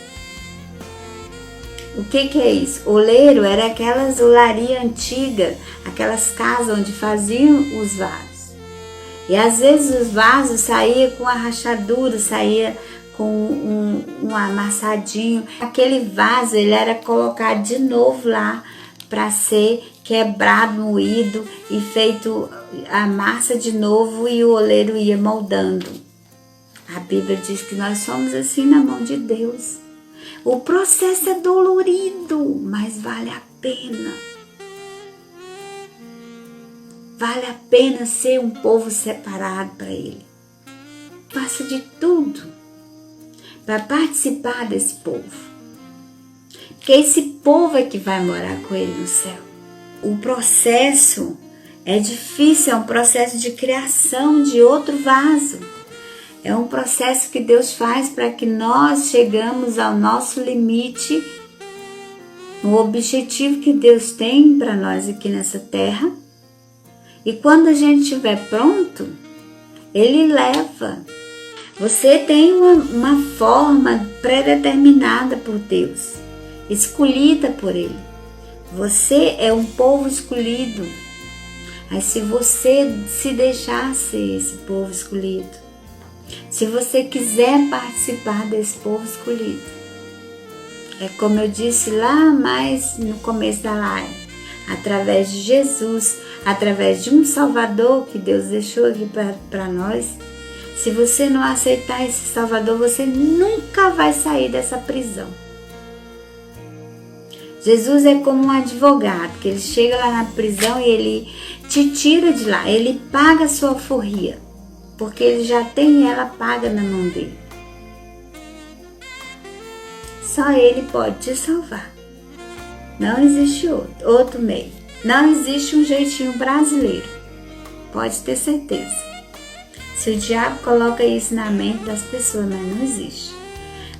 O que é isso? Oleiro era aquelas olarias antigas, aquelas casas onde faziam os vasos. E às vezes os vasos saíam com a rachadura, saía com um amassadinho. Aquele vaso ele era colocado de novo lá para ser quebrado, moído e feito a massa de novo, e o oleiro ia moldando. A Bíblia diz que nós somos assim na mão de Deus. O processo é dolorido, mas vale a pena. Vale a pena ser um povo separado para Ele. Faça de tudo para participar desse povo. Porque esse povo é que vai morar com Ele no céu. O processo é difícil, é um processo de criação de outro vaso. É um processo que Deus faz para que nós chegamos ao nosso limite, o objetivo que Deus tem para nós aqui nessa terra. E quando a gente estiver pronto, Ele leva. Você tem uma forma predeterminada por Deus, escolhida por Ele. Você é um povo escolhido. Mas se você se deixar ser esse povo escolhido, se você quiser participar desse povo escolhido, é como eu disse lá mais no começo da live, através de Jesus, através de um Salvador que Deus deixou aqui para nós. Se você não aceitar esse Salvador, você nunca vai sair dessa prisão. Jesus é como um advogado, que ele chega lá na prisão e ele te tira de lá, ele paga a sua alforria, porque ele já tem ela paga na mão dele. Só Ele pode te salvar. Não existe outro meio. Não existe um jeitinho brasileiro. Pode ter certeza. Se o diabo coloca isso na mente das pessoas, mas não existe.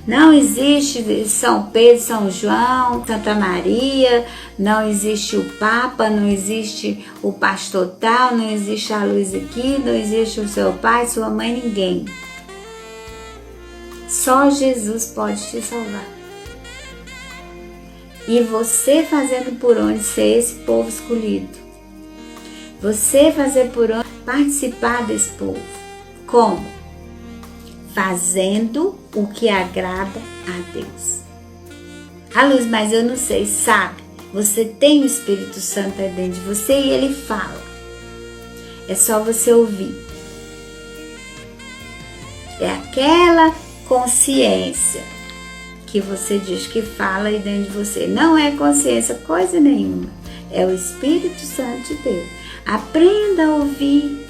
Não existe São Pedro, São João, Santa Maria, não existe o Papa, não existe o pastor tal, não existe a luz aqui, não existe o seu pai, sua mãe, ninguém. Só Jesus pode te salvar. E você fazendo por onde ser esse povo escolhido. Você fazer por onde participar desse povo. Como? Fazendo o que agrada a Deus. Ah, Luz, mas eu não sei, sabe? Você tem o Espírito Santo aí dentro de você e Ele fala. É só você ouvir. É aquela consciência que você diz que fala aí dentro de você. Não é consciência, coisa nenhuma. É o Espírito Santo de Deus. Aprenda a ouvir.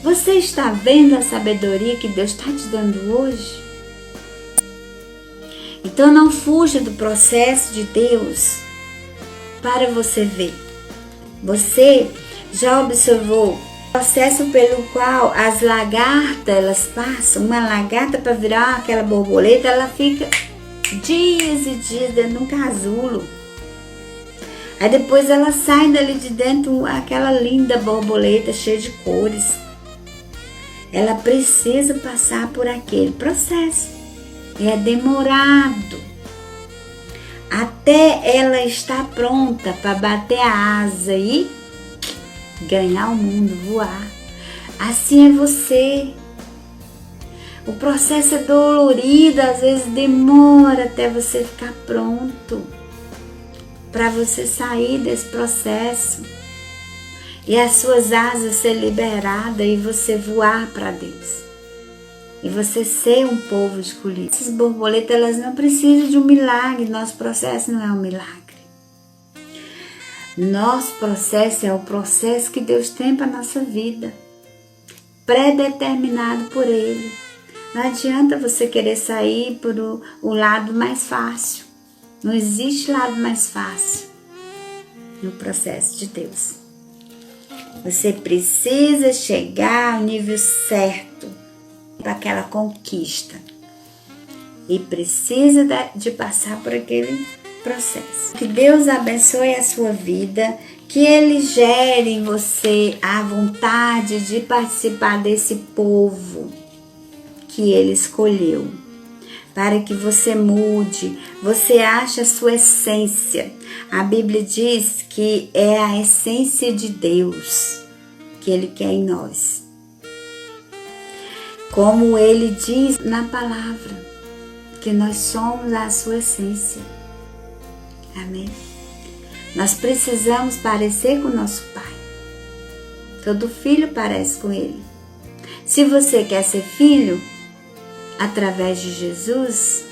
Você está vendo a sabedoria que Deus está te dando hoje? Então não fuja do processo de Deus para você ver. Você já observou o processo pelo qual as lagartas elas passam? Uma lagarta, para virar aquela borboleta, ela fica dias e dias dentro de um casulo. Aí depois ela sai dali de dentro aquela linda borboleta cheia de cores. Ela precisa passar por aquele processo. É demorado. Até ela estar pronta para bater a asa e ganhar o mundo, voar. Assim é você. O processo é dolorido, às vezes demora até você ficar pronto para você sair desse processo e as suas asas ser liberadas e você voar para Deus. E você ser um povo escolhido. Essas borboletas, elas não precisam de um milagre. Nosso processo não é um milagre. Nosso processo é o processo que Deus tem para a nossa vida. Predeterminado por Ele. Não adianta você querer sair por o lado mais fácil. Não existe lado mais fácil no processo de Deus. Você precisa chegar ao nível certo para aquela conquista e precisa de passar por aquele processo. Que Deus abençoe a sua vida, que Ele gere em você a vontade de participar desse povo que Ele escolheu, para que você mude, você ache a sua essência. A Bíblia diz que é a essência de Deus que Ele quer em nós. Como Ele diz na palavra, que nós somos a sua essência. Amém? Nós precisamos parecer com o nosso Pai. Todo filho parece com Ele. Se você quer ser filho, através de Jesus,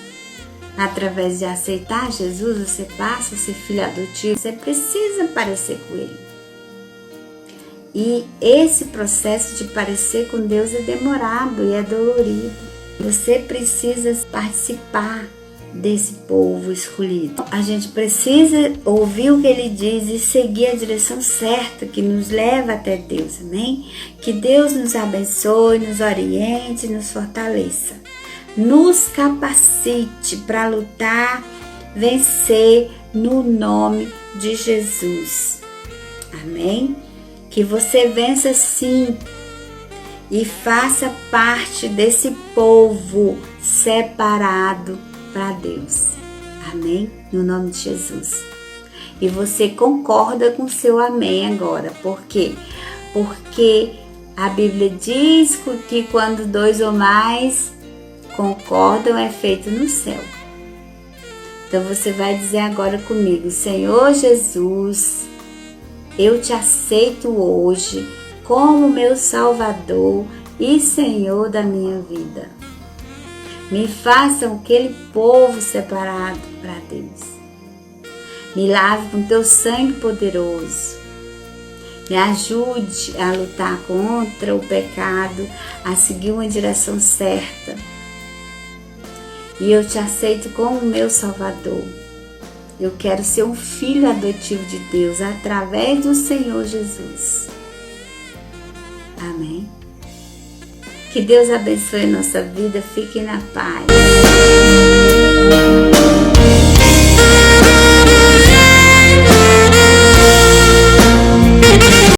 através de aceitar Jesus, você passa a ser filho adotivo. Você precisa parecer com Ele. E esse processo de parecer com Deus é demorado e é dolorido. Você precisa participar desse povo escolhido. A gente precisa ouvir o que Ele diz e seguir a direção certa que nos leva até Deus, amém? Que Deus nos abençoe, nos oriente, nos fortaleça. Nos capacite para lutar, vencer no nome de Jesus. Amém? Que você vença sim e faça parte desse povo separado para Deus. Amém? No nome de Jesus. E você concorda com o seu amém agora. Por quê? Porque a Bíblia diz que quando dois ou mais concordam é feito no céu. Então você vai dizer agora comigo: Senhor Jesus, eu te aceito hoje como meu Salvador e Senhor da minha vida. Me faça aquele povo separado para Deus. Me lave com teu sangue poderoso. Me ajude a lutar contra o pecado, a seguir uma direção certa. E eu te aceito como meu Salvador. Eu quero ser um filho adotivo de Deus através do Senhor Jesus. Amém? Que Deus abençoe a nossa vida. Fique na paz.